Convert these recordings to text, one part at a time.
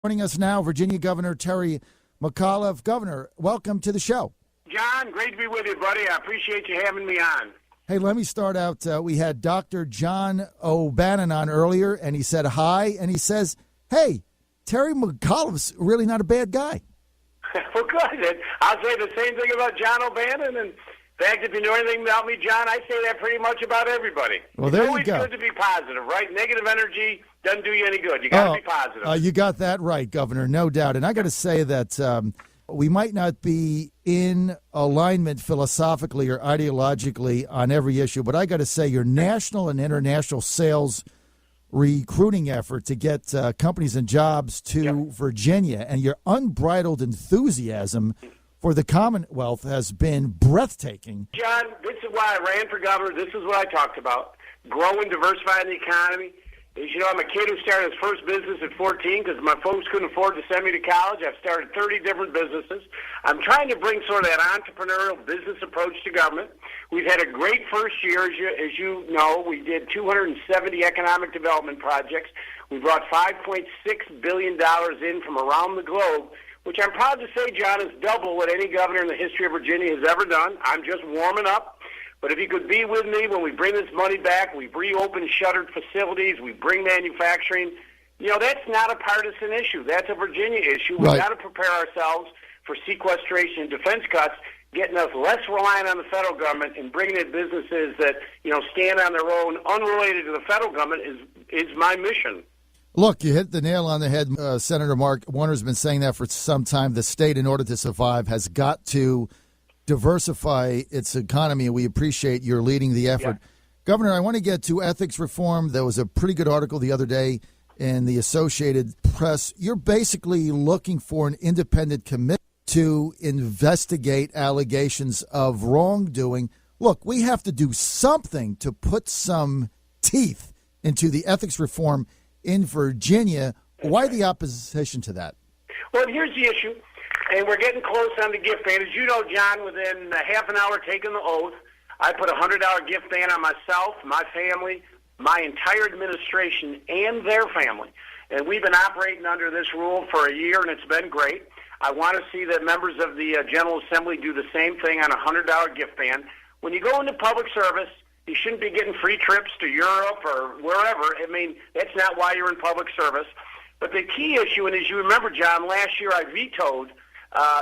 Joining us now, Virginia Governor Terry McAuliffe. Governor, welcome to the show. John, great to be with you, buddy. I appreciate you having me on. Hey, let me start out. We had Dr. John O'Bannon on earlier, and he said hi, and he says, hey, Terry McAuliffe's really not a bad guy. Well, good. And I'll say the same thing about John O'Bannon. And in fact, if you know anything about me, John, I say that pretty much about everybody. Well, there it's you go. always good to be positive, right? Negative energy doesn't do you any good. You got to be positive. You got that right, Governor, no doubt. And I got to say that we might not be in alignment philosophically or ideologically on every issue, but I got to say your national and international sales recruiting effort to get companies and jobs to Virginia and your unbridled enthusiasm for the Commonwealth has been breathtaking. John, this is why I ran for governor. This is what I talked about. Growing, diversifying the economy. As you know, I'm a kid who started his first business at 14 because my folks couldn't afford to send me to college. I've started 30 different businesses. I'm trying to bring sort of that entrepreneurial business approach to government. We've had a great first year. As you know, we did 270 economic development projects. We brought $5.6 billion in from around the globe, which I'm proud to say, John, is double what any governor in the history of Virginia has ever done. I'm just warming up. But if you could be with me when we bring this money back, we reopen shuttered facilities, we bring manufacturing, that's not a partisan issue. That's a Virginia issue. We've got to prepare ourselves for sequestration and defense cuts, getting us less reliant on the federal government and bringing in businesses that, stand on their own, unrelated to the federal government is my mission. Look, you hit the nail on the head. Senator Mark Warner's been saying that for some time. The state, in order to survive, has got to diversify its economy, and we appreciate your leading the effort. Yeah. Governor, I want to get to ethics reform. There was a pretty good article the other day in the Associated Press. You're basically looking for an independent committee to investigate allegations of wrongdoing. Look, we have to do something to put some teeth into the ethics reform in Virginia. Why the opposition to that? Well, here's the issue. And we're getting close on the gift ban. As you know, John, within half an hour taking the oath, I put a $100 gift ban on myself, my family, my entire administration, and their family. And we've been operating under this rule for a year, and it's been great. I want to see that members of the General Assembly do the same thing on a $100 gift ban. When you go into public service, you shouldn't be getting free trips to Europe or wherever. I mean, that's not why you're in public service. But the key issue, and as you remember, John, last year I vetoed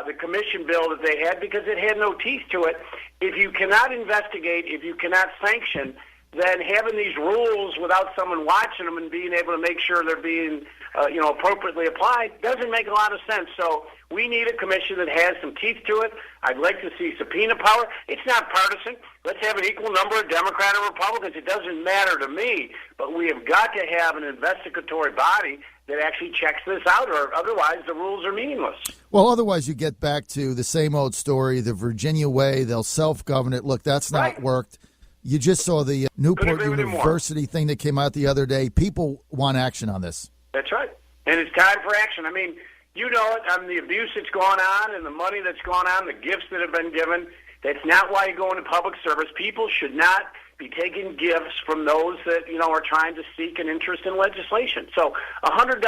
the commission bill that they had because it had no teeth to it. If you cannot investigate, if you cannot sanction, then having these rules without someone watching them and being able to make sure they're being appropriately applied doesn't make a lot of sense. So we need a commission that has some teeth to it. I'd like to see subpoena power. It's not partisan. Let's have an equal number of Democrats and Republicans. It doesn't matter to me, but we have got to have an investigatory body that actually checks this out, or otherwise the rules are meaningless. Well, otherwise you get back to the same old story, the Virginia way. They'll self-govern it. Look, that's not worked. You just saw the Newport University thing that came out the other day. People want action on this. That's right. And it's time for action. I mean, you know it. I mean, the abuse that's gone on and the money that's gone on, the gifts that have been given, that's not why you go into public service. People should not be taking gifts from those that, are trying to seek an interest in legislation. So $100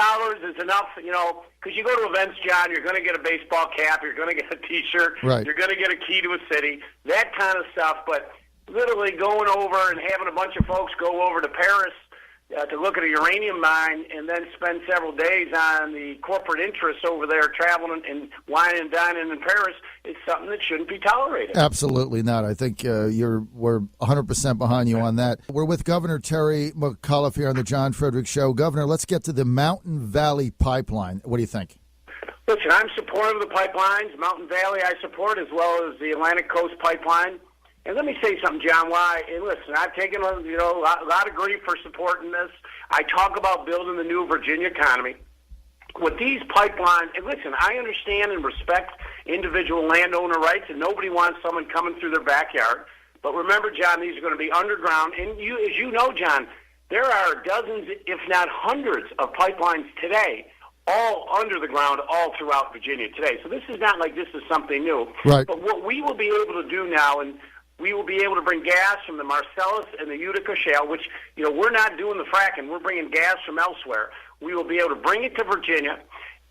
is enough, because you go to events, John, you're going to get a baseball cap, you're going to get a T-shirt, you're going to get a key to a city, that kind of stuff. But literally going over and having a bunch of folks go over to Paris to look at a uranium mine and then spend several days on the corporate interests over there traveling and wining and dining in Paris is something that shouldn't be tolerated. Absolutely not. I think we're 100% behind you on that. We're with Governor Terry McAuliffe here on the John Fredericks Show. Governor, let's get to the Mountain Valley Pipeline. What do you think? Listen, I'm supportive of the pipelines. Mountain Valley I support, as well as the Atlantic Coast Pipeline. And let me say something, John. Why? And listen, I've taken a lot of grief for supporting this. I talk about building the new Virginia economy. With these pipelines, and listen, I understand and respect individual landowner rights, and nobody wants someone coming through their backyard. But remember, John, these are going to be underground. And as you know, John, there are dozens, if not hundreds, of pipelines today, all under the ground, all throughout Virginia today. So this is not like this is something new. Right. But what we will be able to do now, and we will be able to bring gas from the Marcellus and the Utica Shale, which, we're not doing the fracking. We're bringing gas from elsewhere. We will be able to bring it to Virginia.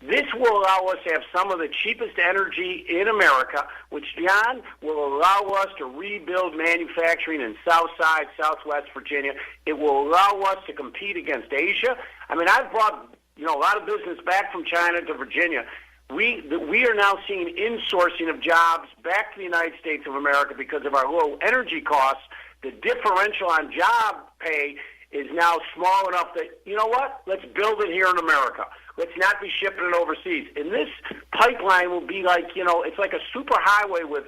This will allow us to have some of the cheapest energy in America, which, John, will allow us to rebuild manufacturing in Southside, Southwest Virginia. It will allow us to compete against Asia. I mean, I've brought a lot of business back from China to Virginia. We are now seeing insourcing of jobs back to the United States of America because of our low energy costs. The differential on job pay is now small enough that, you know what, let's build it here in America. Let's not be shipping it overseas. And this pipeline will be like, it's like a super highway with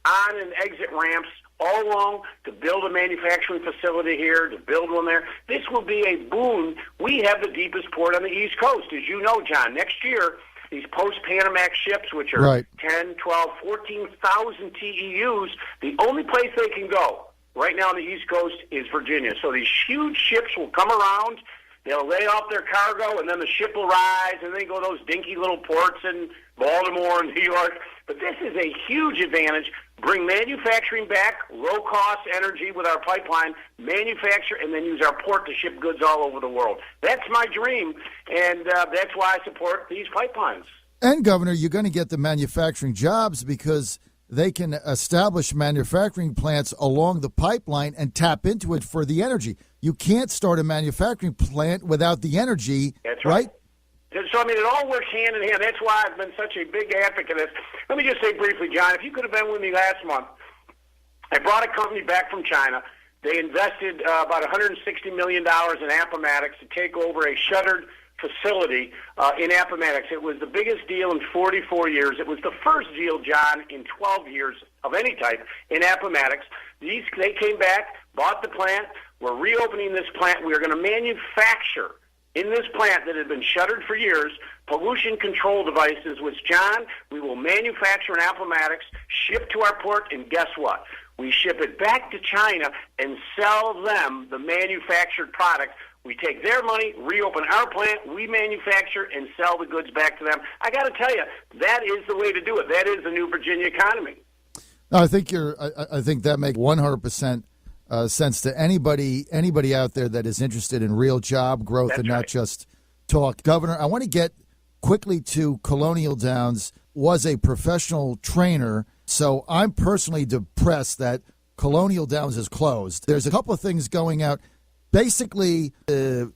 on and exit ramps all along to build a manufacturing facility here, to build one there. This will be a boon. We have the deepest port on the East Coast, as you know, John. Next year, these post-Panamax ships, which are right. 10, 12, 14,000 TEUs, the only place they can go right now on the East Coast is Virginia. So these huge ships will come around, they'll lay off their cargo, and then the ship will rise, and they go to those dinky little ports in Baltimore and New York. But this is a huge advantage. Bring manufacturing back, low-cost energy with our pipeline, manufacture, and then use our port to ship goods all over the world. That's my dream, and that's why I support these pipelines. And, Governor, you're going to get the manufacturing jobs because they can establish manufacturing plants along the pipeline and tap into it for the energy. You can't start a manufacturing plant without the energy. That's right? So, I mean, it all works hand in hand. That's why I've been such a big advocate of this. Let me just say briefly, John, if you could have been with me last month, I brought a company back from China. They invested about $160 million in Appomattox to take over a shuttered facility in Appomattox. It was the biggest deal in 44 years. It was the first deal, John, in 12 years of any type in Appomattox. They came back, bought the plant. We're reopening this plant. We are going to manufacture in this plant that had been shuttered for years pollution control devices, which, John, we will manufacture in Appomattox, ship to our port, and guess what? We ship it back to China and sell them the manufactured product. We take their money, reopen our plant, we manufacture, and sell the goods back to them. I got to tell you, that is the way to do it. That is the new Virginia economy. No, I think that makes 100% sense to anybody out there that is interested in real job growth. That's and not right. Just talk. Governor, I want to get quickly to Colonial Downs. Was a professional trainer, so I'm personally depressed that Colonial Downs is closed. There's a couple of things going out. Basically, the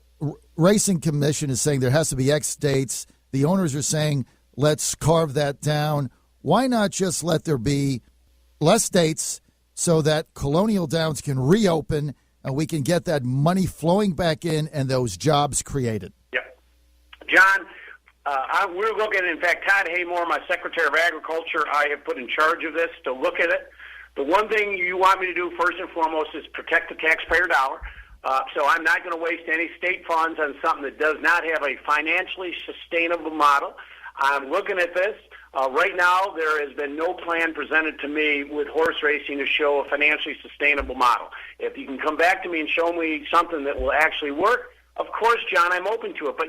Racing Commission is saying there has to be X dates. The owners are saying, let's carve that down. Why not just let there be less dates so that Colonial Downs can reopen and we can get that money flowing back in and those jobs created? Yeah. John, we're looking, in fact, Todd Haymore, my Secretary of Agriculture, I have put in charge of this to look at it. The one thing you want me to do first and foremost is protect the taxpayer dollar. So I'm not going to waste any state funds on something that does not have a financially sustainable model. I'm looking at this. Right now, there has been no plan presented to me with horse racing to show a financially sustainable model. If you can come back to me and show me something that will actually work, of course, John, I'm open to it. But,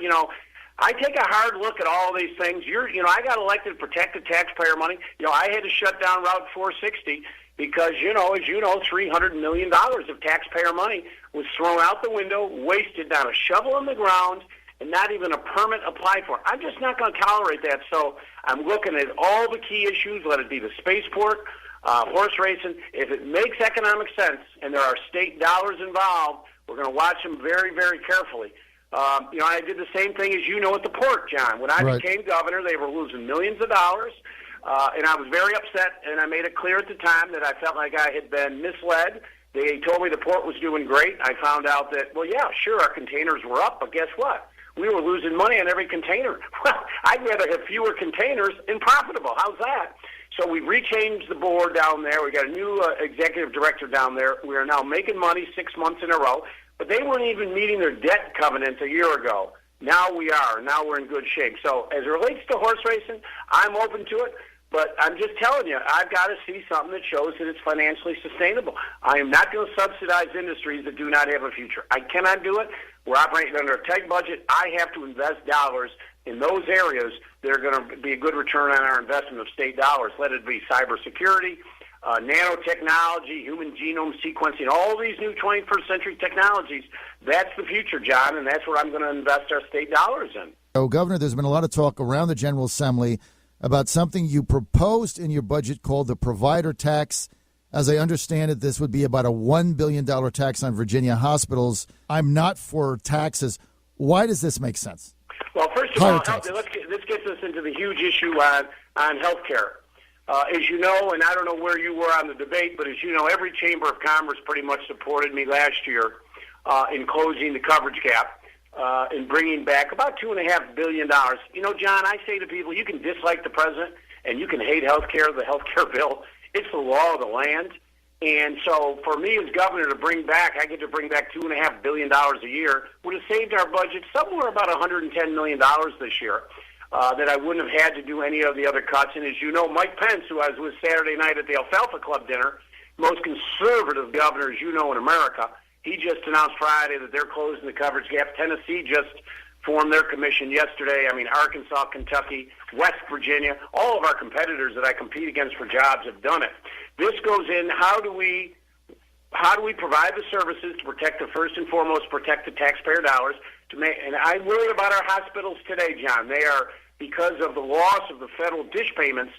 I take a hard look at all these things. I got elected to protect the taxpayer money. I had to shut down Route 460 because, as you know, $300 million of taxpayer money was thrown out the window, wasted, down a shovel in the ground, and not even a permit applied for. I'm just not going to tolerate that. So I'm looking at all the key issues, let it be the spaceport, horse racing. If it makes economic sense and there are state dollars involved, we're going to watch them very, very carefully. I did the same thing as at the port, John. When I became governor, they were losing millions of dollars, and I was very upset, and I made it clear at the time that I felt like I had been misled. They told me the port was doing great. I found out that, our containers were up, but guess what? We were losing money on every container. Well, I'd rather have fewer containers and profitable. How's that? So we rechanged the board down there. We got a new executive director down there. We are now making money 6 months in a row, but they weren't even meeting their debt covenants a year ago. Now we are. Now we're in good shape. So as it relates to horse racing, I'm open to it. But I'm just telling you, I've got to see something that shows that it's financially sustainable. I am not going to subsidize industries that do not have a future. I cannot do it. We're operating under a tight budget. I have to invest dollars in those areas that are going to be a good return on our investment of state dollars. Let it be cybersecurity, nanotechnology, human genome sequencing, all these new 21st century technologies. That's the future, John, and that's where I'm going to invest our state dollars in. So, Governor, there's been a lot of talk around the General Assembly about something you proposed in your budget called the provider tax. As I understand it, this would be about a $1 billion tax on Virginia hospitals. I'm not for taxes. Why does this make sense? Well, first of all, this gets us into the huge issue on health care. As you know, and I don't know where you were on the debate, but as you know, every Chamber of Commerce pretty much supported me last year in closing the coverage gap and bringing back about $2.5 billion. You know, John, I say to people, you can dislike the president and you can hate health care, the health care bill. It's the law of the land. And so for me as governor to bring back, I get to bring back $2.5 billion a year, would have saved our budget somewhere about $110 million this year that I wouldn't have had to do any of the other cuts. And as you know, Mike Pence, who I was with Saturday night at the Alfalfa Club dinner, most conservative governor, as you know, in America, he just announced Friday that they're closing the coverage gap. Tennessee just formed their commission yesterday. I mean, Arkansas, Kentucky, West Virginia, all of our competitors that I compete against for jobs have done it. This goes in, how do we provide the services to protect first and foremost, protect the taxpayer dollars to make, and I'm worried about our hospitals today, John. They are, because of the loss of the federal dish payments,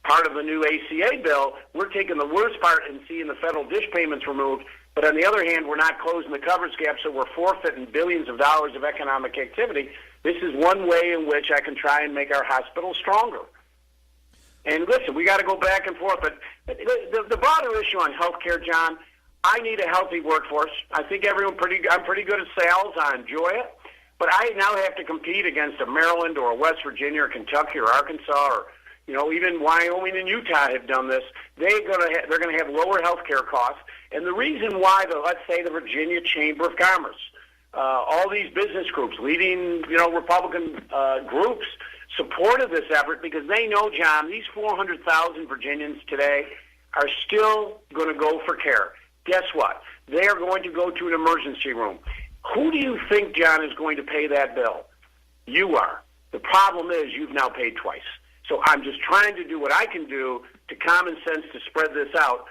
part of the new ACA bill, we're taking the worst part and seeing the federal dish payments removed. But on the other hand, we're not closing the coverage gap, so we're forfeiting billions of dollars of economic activity. This is one way in which I can try and make our hospitals stronger. And listen, we got to go back and forth. But the broader issue on health care, John, I need a healthy workforce. I think I'm pretty good at sales. I enjoy it. But I now have to compete against a Maryland or a West Virginia or Kentucky or Arkansas or, you know, even Wyoming and Utah have done this. They're going to have lower health care costs. And the reason why, let's say the Virginia Chamber of Commerce, all these business groups, leading, you know, Republican groups, supported this effort because they know, John, these 400,000 Virginians today are still going to go for care. Guess what? They are going to go to an emergency room. Who do you think, John, is going to pay that bill? You are. The problem is you've now paid twice. So I'm just trying to do what I can do to common sense to spread this out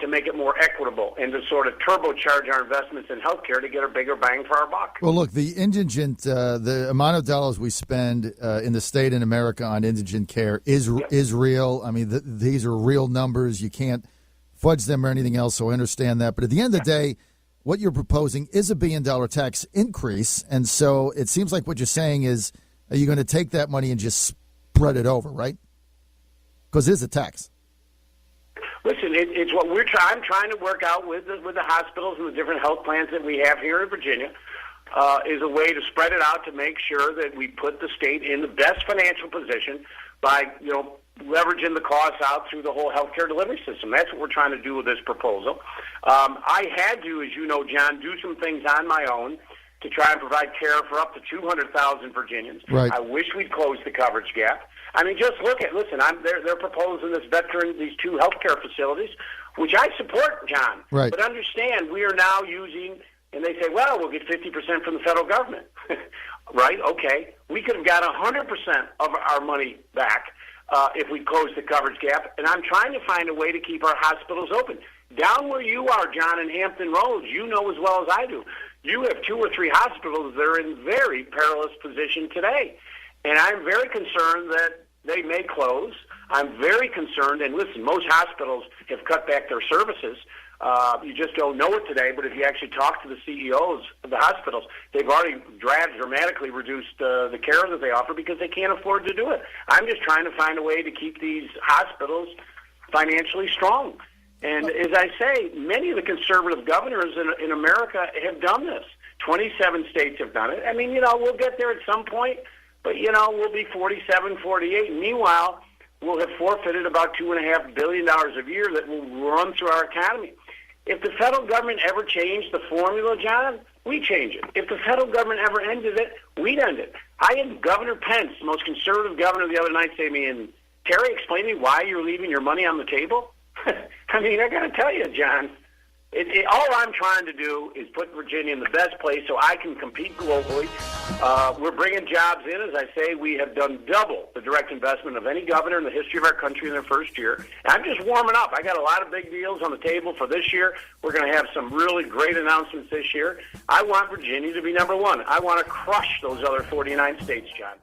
to make it more equitable and to sort of turbocharge our investments in healthcare to get a bigger bang for our buck. Well, look, the indigent, the amount of dollars we spend in the state in America on indigent care is real. I mean, these are real numbers. You can't fudge them or anything else, so I understand that. But at the end of the day, what you're proposing is a $1 billion tax increase. And so it seems like what you're saying is, are you going to take that money and just spread it over, right? Because it is a tax. Listen, it's what I'm trying to work out with the hospitals and the different health plans that we have here in Virginia is a way to spread it out to make sure that we put the state in the best financial position by, you know, leveraging the costs out through the whole healthcare delivery system. That's what we're trying to do with this proposal. I had to, as you know, John, do some things on my own to try and provide care for up to 200,000 Virginians. Right. I wish we'd closed the coverage gap. I mean, just listen, they're proposing these two healthcare facilities, which I support, John. Right. But understand, we are now using, and they say, well, we'll get 50% from the federal government. Right? Okay. We could have got 100% of our money back if we closed the coverage gap. And I'm trying to find a way to keep our hospitals open. Down where you are, John, in Hampton Roads, you know as well as I do, you have 2 or 3 hospitals that are in very perilous position today. And I'm very concerned that they may close. I'm very concerned, and listen, most hospitals have cut back their services. You just don't know it today, but if you actually talk to the CEOs of the hospitals, they've already dramatically reduced the care that they offer because they can't afford to do it. I'm just trying to find a way to keep these hospitals financially strong. And as I say, many of the conservative governors in America have done this. 27 states have done it. I mean, you know, we'll get there at some point, but, you know, we'll be 47, 48. Meanwhile, we'll have forfeited about $2.5 billion a year that will run through our economy. If the federal government ever changed the formula, John, we change it. If the federal government ever ended it, we'd end it. I had Governor Pence, the most conservative governor, the other night say to me, and Terry, explain to me why you're leaving your money on the table? I mean, I got to tell you, John, all I'm trying to do is put Virginia in the best place so I can compete globally. We're bringing jobs in. As I say, we have done double the direct investment of any governor in the history of our country in their first year. And I'm just warming up. I got a lot of big deals on the table for this year. We're going to have some really great announcements this year. I want Virginia to be number one. I want to crush those other 49 states, John.